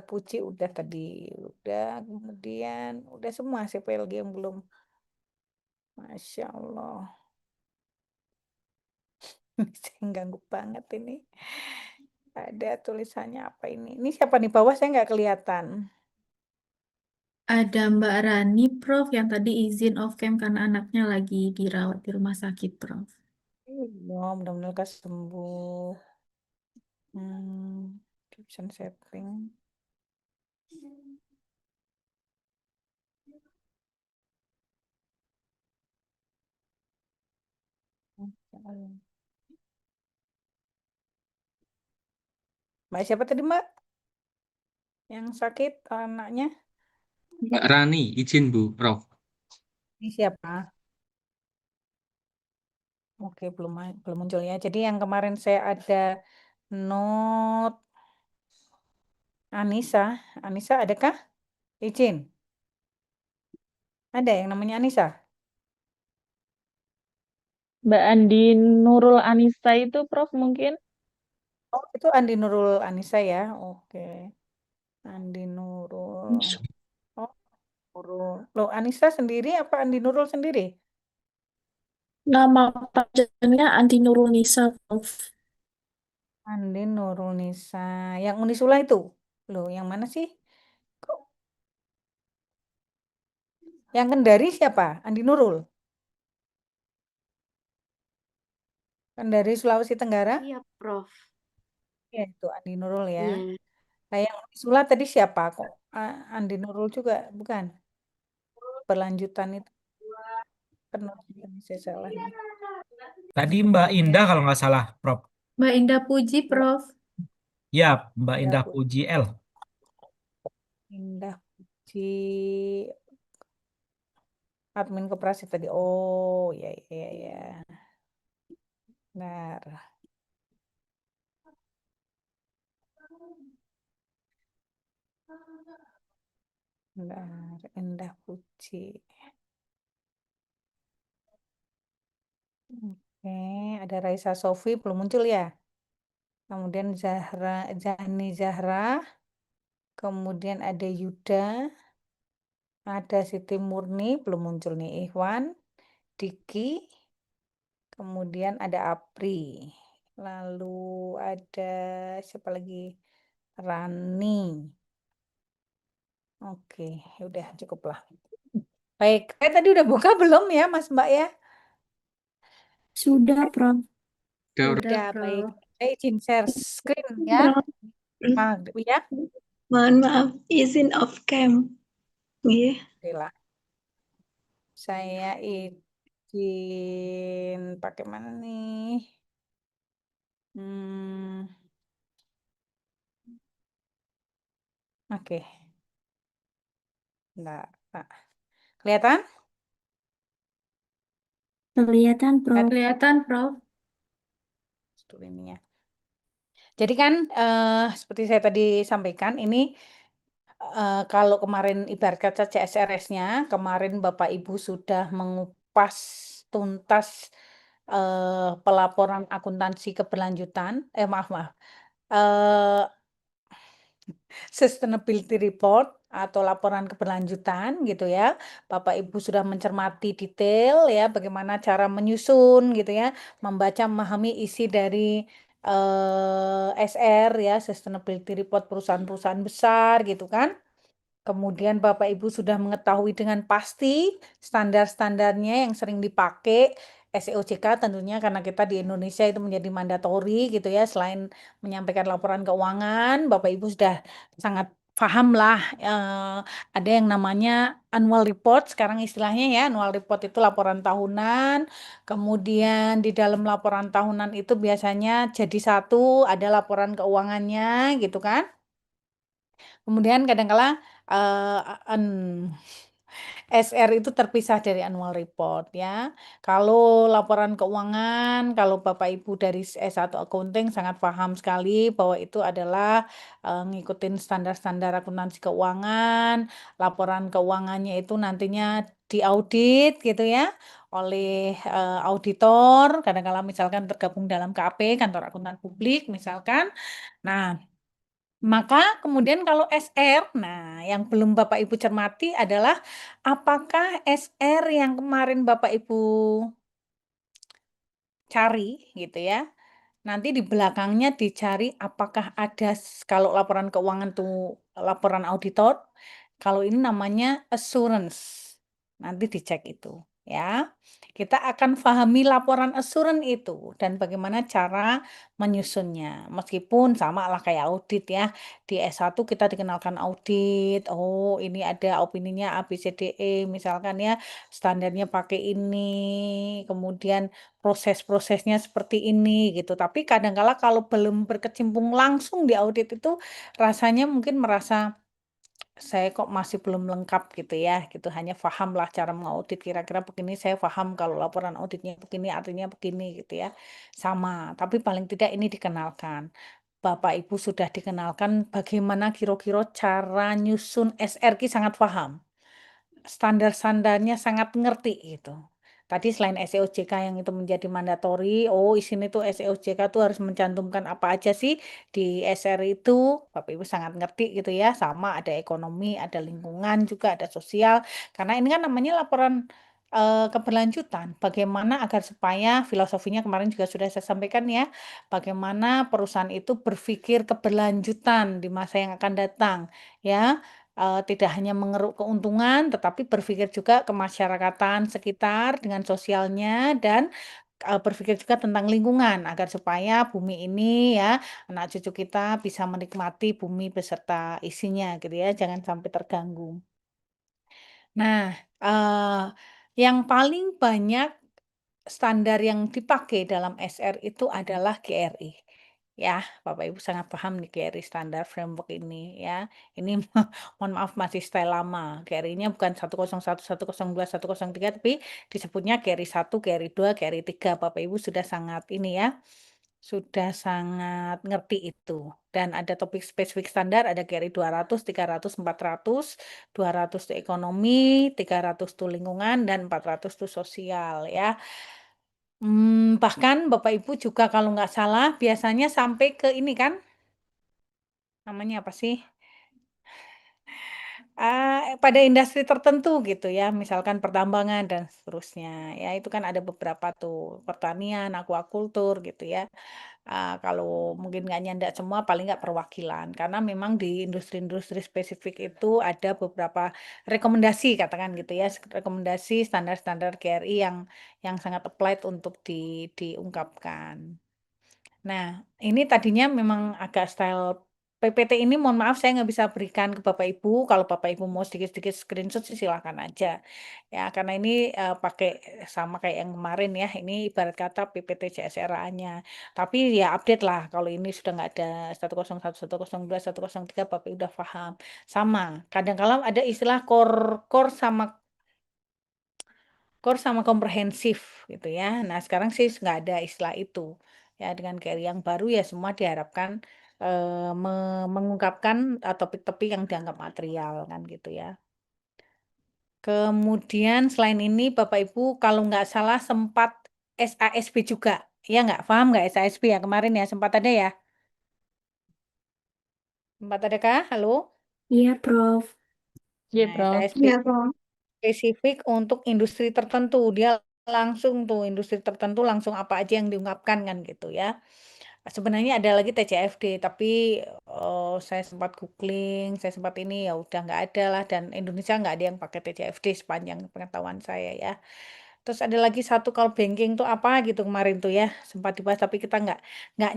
Puji udah tadi. Udah kemudian udah semua CPLG yang belum. Masya Allah. Saya ganggu banget ini. Ada tulisannya apa ini? Ini siapa nih bawah saya nggak kelihatan. Ada Mbak Rani, Prof, yang tadi izin off cam karena anaknya lagi dirawat di rumah sakit, Prof. Mudah-mudahan lekas sembuh. Caption setting. Mbak siapa tadi Mbak? Yang sakit anaknya? Mbak Rani, izin Bu, Prof. Ini siapa? Oke, belum muncul ya. Jadi yang kemarin saya ada note Anissa. Anissa adakah? Izin. Ada yang namanya Anissa? Mbak Andi Nurul Anissa itu, Prof, mungkin? Oh, itu Andi Nurul Anissa ya. Oke. Andi Nurul. Oh, Nurul. Loh, Anissa sendiri apa Andi Nurul sendiri? Nama panjangnya Andi Nurul Nisa, Prof. Andi Nurul Nisa. Yang Unisula itu? Loh, yang mana sih? Kok? Yang Kendari siapa? Andi Nurul? Kendari Sulawesi Tenggara? Iya, Prof. Ya, itu Andi Nurul ya. Iya. Nah, yang Unisula tadi siapa? Kok Andi Nurul juga? Bukan? Berlanjutan itu. Penuh, saya salah nih. Tadi Mbak Indah kalau nggak salah, Prof. Mbak Indah Puji, Prof. Ya, Mbak Indah Indah Puji. Puji L. Indah Puji admin koperasi tadi. Oh, ya ya ya. Benar. Benar, Indah Puji. Oke, ada Raisa Sofi belum muncul ya. Kemudian Zani Zahra. Kemudian ada Yuda. Ada Siti Murni belum muncul nih. Ikhwan, Diki. Kemudian ada Apri. Lalu ada siapa lagi? Rani. Oke, udah cukuplah. Baik, tadi udah buka belum ya Mas Mbak ya? Sudah, Prof. Sudah, Baik. Prof. Saya izin share screen ya. Prof, Ya. mohon maaf, izin off cam. Iya. Oke lah. Saya izin pakai mana nih? Oke. Enggak, Pak. Kelihatan? Kelihatan, Prof. Kelihatan, Prof. Ininya. Jadi kan seperti saya tadi sampaikan, ini kalau kemarin ibarat kata CSRS-nya, kemarin Bapak Ibu sudah mengupas tuntas pelaporan akuntansi keberlanjutan, maaf, sustainability report atau laporan keberlanjutan gitu ya. Bapak Ibu sudah mencermati detail ya bagaimana cara menyusun gitu ya, membaca memahami isi dari SR ya, sustainability report perusahaan-perusahaan besar gitu kan. Kemudian Bapak Ibu sudah mengetahui dengan pasti standar-standarnya yang sering dipakai SEOJK tentunya karena kita di Indonesia itu menjadi mandatori gitu ya. Selain menyampaikan laporan keuangan, Bapak Ibu sudah sangat paham lah ada yang namanya annual report sekarang istilahnya ya. Annual report itu laporan tahunan. Kemudian di dalam laporan tahunan itu biasanya jadi satu ada laporan keuangannya gitu kan. Kemudian kadang-kala SR itu terpisah dari annual report ya. Kalau laporan keuangan, kalau Bapak Ibu dari S1 Accounting sangat paham sekali bahwa itu adalah ngikutin standar-standar akuntansi keuangan, laporan keuangannya itu nantinya diaudit gitu ya oleh auditor, kadang-kala misalkan tergabung dalam KAP, Kantor Akuntan Publik misalkan. Nah, maka kemudian kalau SR, nah yang belum Bapak Ibu cermati adalah apakah SR yang kemarin Bapak Ibu cari gitu ya, nanti di belakangnya dicari apakah ada kalau laporan keuangan tuh laporan auditor, kalau ini namanya assurance. Nanti dicek itu ya. Kita akan pahami laporan assurance itu dan bagaimana cara menyusunnya. Meskipun sama lah kayak audit ya. Di S1 kita dikenalkan audit. Oh, ini ada opininya A, B, C, D, E misalkan ya. Standarnya pakai ini. Kemudian proses-prosesnya seperti ini gitu. Tapi kadangkala kalau belum berkecimpung langsung di audit itu rasanya mungkin merasa saya kok masih belum lengkap gitu ya gitu. Hanya paham lah cara mengaudit kira-kira begini saya paham kalau laporan auditnya begini artinya begini gitu ya. Sama, tapi paling tidak ini dikenalkan. Bapak Ibu sudah dikenalkan bagaimana kira-kira cara nyusun SRQ sangat paham. Standar-standarnya sangat ngerti gitu. Tadi selain SEOJK yang itu menjadi mandatori, oh di sini tuh SEOJK tuh harus mencantumkan apa aja sih di SR itu. Bapak Ibu sangat ngerti gitu ya. Sama ada ekonomi, ada lingkungan juga, ada sosial. Karena ini kan namanya laporan keberlanjutan. Bagaimana agar supaya filosofinya kemarin juga sudah saya sampaikan ya. Bagaimana perusahaan itu berpikir keberlanjutan di masa yang akan datang ya. Tidak hanya mengeruk keuntungan, tetapi berpikir juga kemasyarakatan sekitar dengan sosialnya dan berpikir juga tentang lingkungan agar supaya bumi ini ya anak cucu kita bisa menikmati bumi beserta isinya gitu ya, jangan sampai terganggu. Nah, yang paling banyak standar yang dipakai dalam SR itu adalah GRI. Ya, Bapak Ibu sangat paham nih GRI standar framework ini ya. Ini mohon maaf masih style lama. GRI-nya bukan 101, 102, 103 tapi disebutnya GRI 1, GRI 2, GRI 3. Bapak Ibu sudah sangat ini ya. Sudah sangat ngerti itu. Dan ada topik spesifik standar, ada GRI 200, 300, 400, 200 itu ekonomi, 300 itu lingkungan, dan 400 itu sosial ya. Bahkan Bapak Ibu juga kalau nggak salah biasanya sampai ke ini kan, namanya apa sih? Pada industri tertentu gitu ya, misalkan pertambangan dan seterusnya. Ya itu kan ada beberapa tuh, pertanian, aquaculture gitu ya. Kalau mungkin nggak nyandak semua, paling nggak perwakilan. Karena memang di industri-industri spesifik itu ada beberapa rekomendasi, katakan gitu ya, rekomendasi standar-standar GRI yang sangat applied untuk diungkapkan. Nah, ini tadinya memang agak style PPT ini mohon maaf saya nggak bisa berikan ke Bapak Ibu, kalau Bapak Ibu mau sedikit-sedikit screenshot sih silahkan aja. Ya, karena ini pakai sama kayak yang kemarin ya, ini ibarat kata PPT CSRA-nya. Tapi ya update lah, kalau ini sudah nggak ada 101, 102, 103 Bapak udah paham. Sama, kadang-kala ada istilah core sama komprehensif gitu ya. Nah, sekarang sih nggak ada istilah itu. Ya, dengan GRI yang baru ya semua diharapkan mengungkapkan topik-topik yang dianggap material kan gitu ya. Kemudian selain ini Bapak Ibu kalau nggak salah sempat SASB juga. Ya nggak? Paham nggak SASB ya kemarin ya? Sempat ada ya? Sempat ada kah? Halo? Iya, Prof. Iya, Nah, Prof. SASB spesifik untuk industri tertentu. Dia langsung tuh industri tertentu langsung apa aja yang diungkapkan kan gitu ya. Sebenarnya ada lagi TCFD tapi saya sempat googling, saya sempat ini ya udah nggak ada lah dan Indonesia nggak ada yang pakai TCFD sepanjang pengetahuan saya ya. Terus ada lagi satu kalau banking tuh apa gitu kemarin tuh ya sempat dibahas tapi kita nggak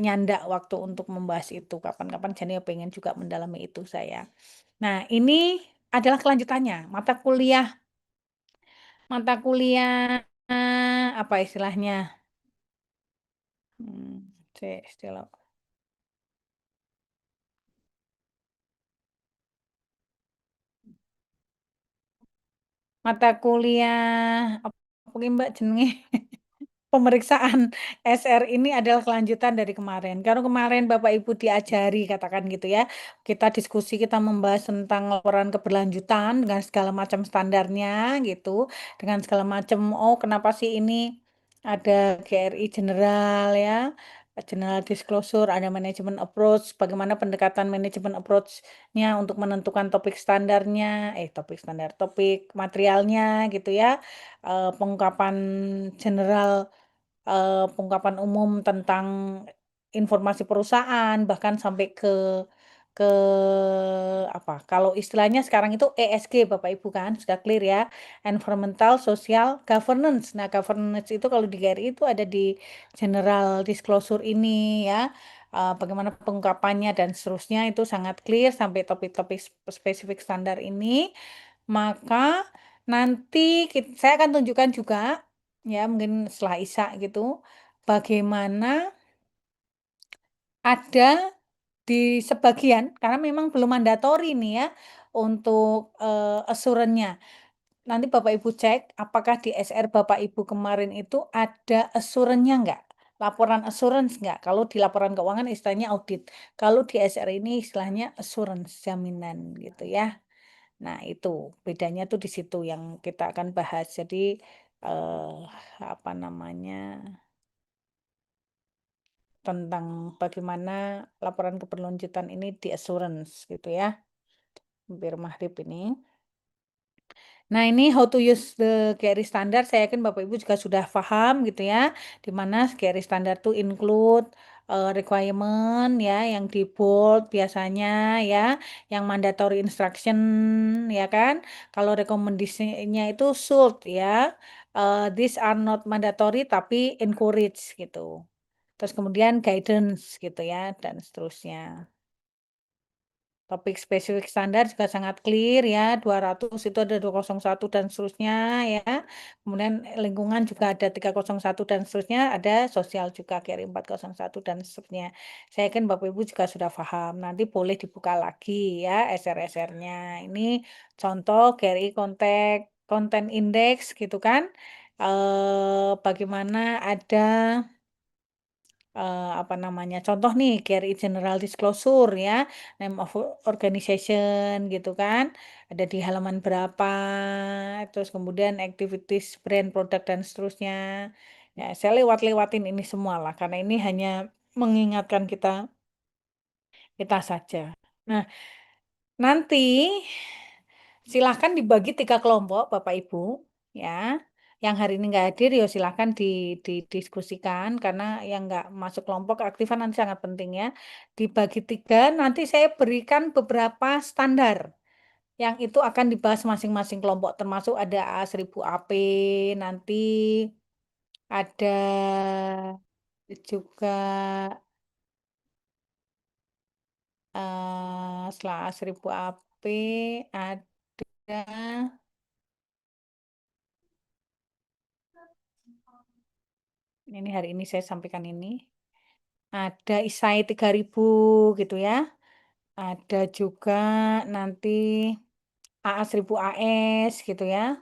nyandak waktu untuk membahas itu kapan-kapan jadi pengen juga mendalami itu saya. Nah ini adalah kelanjutannya mata kuliah apa istilahnya? Istilah mata kuliah apa Mbak jenenge? Pemeriksaan SR ini adalah kelanjutan dari kemarin. Karena kemarin Bapak Ibu diajari, katakan gitu ya, kita diskusi, kita membahas tentang laporan keberlanjutan dengan segala macam standarnya gitu, dengan segala macam, oh kenapa sih ini ada GRI General ya, General Disclosure, ada Management Approach, bagaimana pendekatan Management Approach-nya untuk menentukan topik standarnya, topik materialnya gitu ya, pengungkapan general pengungkapan umum tentang informasi perusahaan, bahkan sampai ke apa, kalau istilahnya sekarang itu ESG Bapak Ibu kan, sudah clear ya, Environmental, Social, Governance. Nah, governance itu kalau di GRI itu ada di General Disclosure ini ya, bagaimana pengungkapannya dan seterusnya itu sangat clear sampai topik-topik spesifik standar ini. Maka nanti saya akan tunjukkan juga ya mungkin setelah Isya gitu bagaimana ada di sebagian karena memang belum mandatori nih ya untuk assurance-nya. Nanti Bapak Ibu cek apakah di SR Bapak Ibu kemarin itu ada assurance-nya enggak? Laporan assurance enggak? Kalau di laporan keuangan istilahnya audit. Kalau di SR ini istilahnya assurance jaminan gitu ya. Nah, itu bedanya tuh di situ yang kita akan bahas. Jadi apa namanya? Tentang bagaimana laporan keberlanjutan ini di assurance gitu ya. Hampir maghrib ini. Nah, ini how to use the GRI standard. Saya yakin Bapak Ibu juga sudah paham gitu ya. Di mana GRI standard itu include requirement ya yang di bold biasanya ya, yang mandatory instruction ya kan. Kalau rekomendasinya itu should ya. These are not mandatory tapi encourage gitu. Terus kemudian guidance gitu ya dan seterusnya. Topik spesifik standar juga sangat clear ya, 200 itu ada 201 dan seterusnya ya. Kemudian lingkungan juga ada 301 dan seterusnya, ada sosial juga KRI 401 dan seterusnya. Saya yakin Bapak Ibu juga sudah paham. Nanti boleh dibuka lagi ya SR-SR-nya. Ini contoh KRI konten indeks gitu kan. Bagaimana ada apa namanya, contoh nih KRI General Disclosure ya, name of organization gitu kan, ada di halaman berapa, terus kemudian activities brand produk dan seterusnya. Ya, saya lewat-lewatin ini semua lah karena ini hanya mengingatkan kita saja. Nah, nanti silahkan dibagi 3 kelompok Bapak Ibu ya. Yang hari ini nggak hadir ya silahkan didiskusikan karena yang nggak masuk kelompok aktifan nanti sangat penting ya. Dibagi 3, nanti saya berikan beberapa standar yang itu akan dibahas masing-masing kelompok termasuk ada A1000 AP, nanti ada juga setelah A1000 AP ada ini hari ini saya sampaikan ini. Ada ISAI 3000 gitu ya. Ada juga nanti AA1000 AS gitu ya.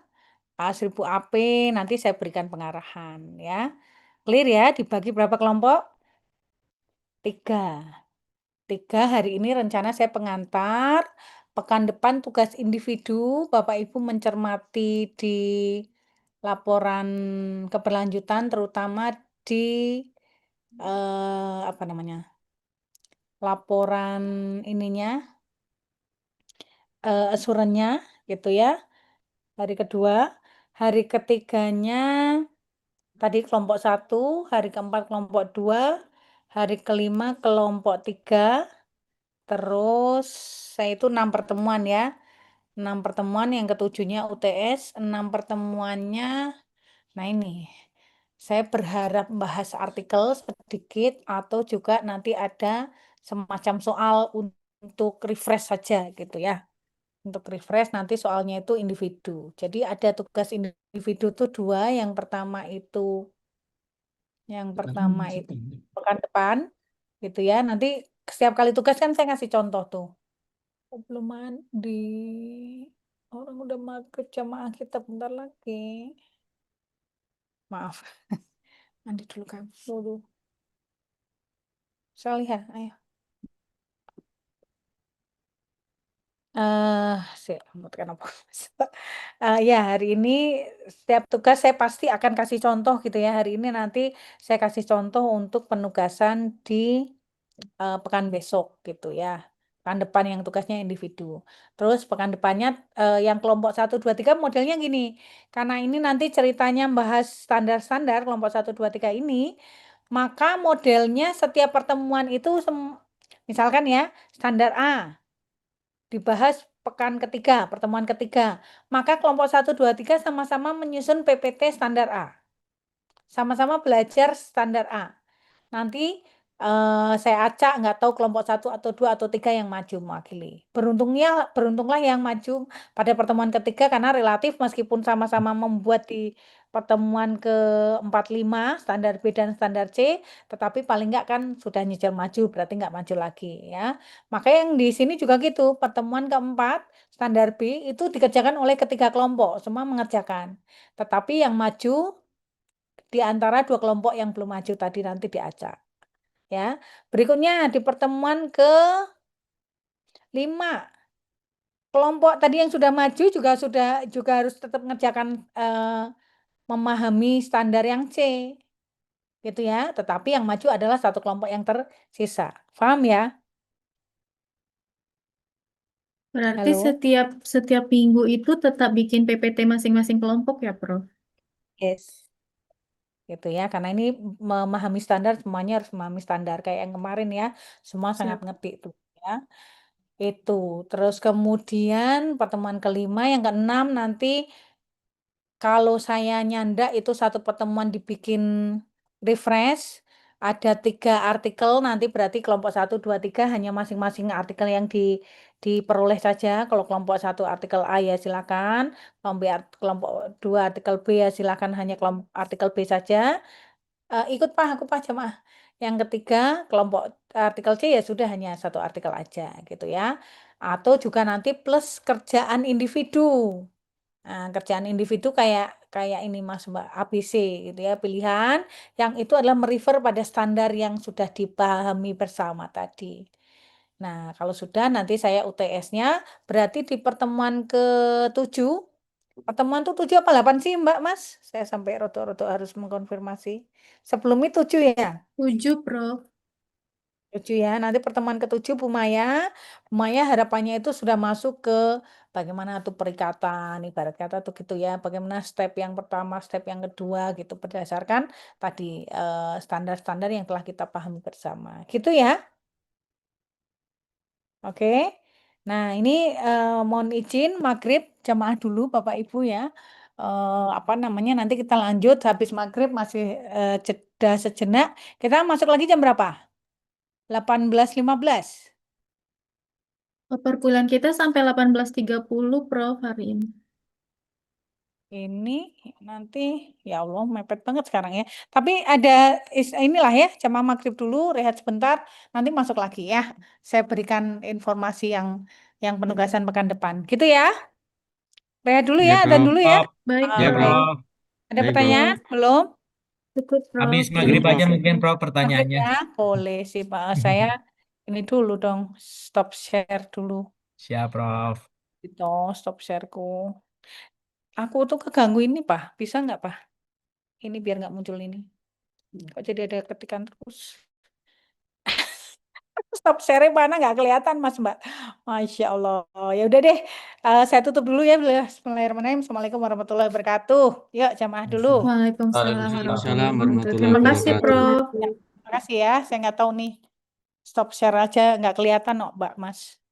AA1000 AP nanti saya berikan pengarahan ya. Clear ya, dibagi berapa kelompok? 3. 3 hari ini rencana saya pengantar. Pekan depan tugas individu, Bapak Ibu mencermati di laporan keberlanjutan terutama di apa namanya? Laporan ininya asurannya gitu ya. Hari kedua, hari ketiganya tadi kelompok 1, hari keempat kelompok 2, hari kelima kelompok 3, terus saya itu 6 pertemuan ya. 6 pertemuan, yang ketujuhnya UTS, 6 pertemuannya. Nah ini, saya berharap bahas artikel sedikit atau juga nanti ada semacam soal untuk refresh saja gitu ya. Untuk refresh nanti soalnya itu individu. Jadi ada tugas individu tuh 2, yang pertama itu pekan depan gitu ya. Nanti setiap kali tugas kan saya ngasih contoh tuh. Oh, belum mandi. Orang udah maghrib jamaah kita bentar lagi. Maaf. Mandi dulu kan. Dulu. Saya lihat, ayo. Sih, kenapa? Ya hari ini setiap tugas saya pasti akan kasih contoh gitu ya. Hari ini nanti saya kasih contoh untuk penugasan di pekan besok gitu ya. Pekan depan yang tugasnya individu. Terus pekan depannya yang kelompok 1, 2, 3 modelnya gini. Karena ini nanti ceritanya bahas standar-standar kelompok 1, 2, 3 ini, maka modelnya setiap pertemuan itu misalkan ya, standar A dibahas pekan ketiga, pertemuan ketiga. Maka kelompok 1, 2, 3 sama-sama menyusun PPT standar A. Sama-sama belajar standar A. Nanti saya acak nggak tahu kelompok 1 atau 2 atau 3 yang maju mewakili. Beruntunglah yang maju pada pertemuan ketiga karena relatif meskipun sama-sama membuat di pertemuan ke-45 standar B dan standar C, tetapi paling nggak kan sudah nyicil maju, berarti nggak maju lagi ya. Maka yang di sini juga gitu, pertemuan keempat standar B itu dikerjakan oleh ketiga kelompok, semua mengerjakan. Tetapi yang maju di antara 2 kelompok yang belum maju tadi nanti diacak. Ya. Berikutnya di pertemuan ke-5 kelompok tadi yang sudah maju juga harus tetap mengerjakan memahami standar yang C. Gitu ya. Tetapi yang maju adalah satu kelompok yang tersisa. Paham ya? Berarti Halo? setiap minggu itu tetap bikin PPT masing-masing kelompok ya, Prof? Yes. Gitu ya. Karena ini memahami standar, semuanya harus memahami standar. Kayak yang kemarin ya. Semua sangat Siap. ngerti itu ya. Itu. Terus kemudian pertemuan kelima, yang keenam nanti kalau saya nyanda itu satu pertemuan dibikin refresh ada 3 artikel, nanti berarti kelompok 1, 2, 3 hanya masing-masing artikel yang diperoleh saja. Kalau kelompok 1 artikel A ya silakan, kelompok 2 artikel B ya silakan hanya artikel B saja. Ikut Pak, aku Pak jamaah. Yang ketiga, kelompok artikel C ya sudah hanya 1 artikel aja gitu ya. Atau juga nanti plus kerjaan individu. Nah, kerjaan individu kayak kayak ini Mas Mbak ABC gitu ya, pilihan yang itu adalah merefer pada standar yang sudah dipahami bersama tadi. Nah, kalau sudah nanti saya UTS-nya berarti di pertemuan ke-7. Pertemuan tuh 7 apa 8 sih Mbak Mas? Saya sampai roto-roto harus mengkonfirmasi. Sebelumnya 7 ya? 7, Prof. 7 ya. Nanti pertemuan ke-7 Bu Maya. Bu Maya harapannya itu sudah masuk ke bagaimana tuh perikatan, ibarat kata tuh gitu ya. Bagaimana step yang pertama, step yang kedua gitu berdasarkan tadi standar-standar yang telah kita pahami bersama. Gitu ya. Oke. Nah, ini mohon izin maghrib jamaah dulu Bapak Ibu ya. Apa namanya nanti kita lanjut habis maghrib masih jeda sejenak. Kita masuk lagi jam berapa? 18.15. Perkuliahan kita sampai 18.30, Prof, hari ini. Ini nanti ya Allah mepet banget sekarang ya. Tapi ada inilah ya jamaah maghrib dulu rehat sebentar nanti masuk lagi ya. Saya berikan informasi yang penugasan pekan depan. Gitu ya. Rehat dulu ya, dan dulu ya. Baik, Ya, Prof. Baik. Prof. Ada Baik, pertanyaan? Belum? Cukup, Prof. Habis Terima maghrib aja kasih. mungkin, Prof, Maghrib pertanyaannya. ya? Boleh sih Pak. Saya ini dulu dong. Stop share dulu. Siap, Prof. Gitu, stop shareku. Aku tuh keganggu ini Pak. Bisa nggak Pak? Ini biar nggak muncul ini. Kok jadi ada ketikan terus? Stop share mana nggak kelihatan Mas Mbak. Masya Allah. Ya udah deh. Saya tutup dulu ya. Bismillahirrahmanirrahim. Assalamualaikum warahmatullahi wabarakatuh. Yuk jamaah dulu. Waalaikumsalam warahmatullahi Waalaikumsalam wabarakatuh. warahmatullahi Terima kasih, wabarakatuh. Prof. Terima kasih ya. Saya nggak tahu nih. Stop share aja nggak kelihatan kok Mbak Mas.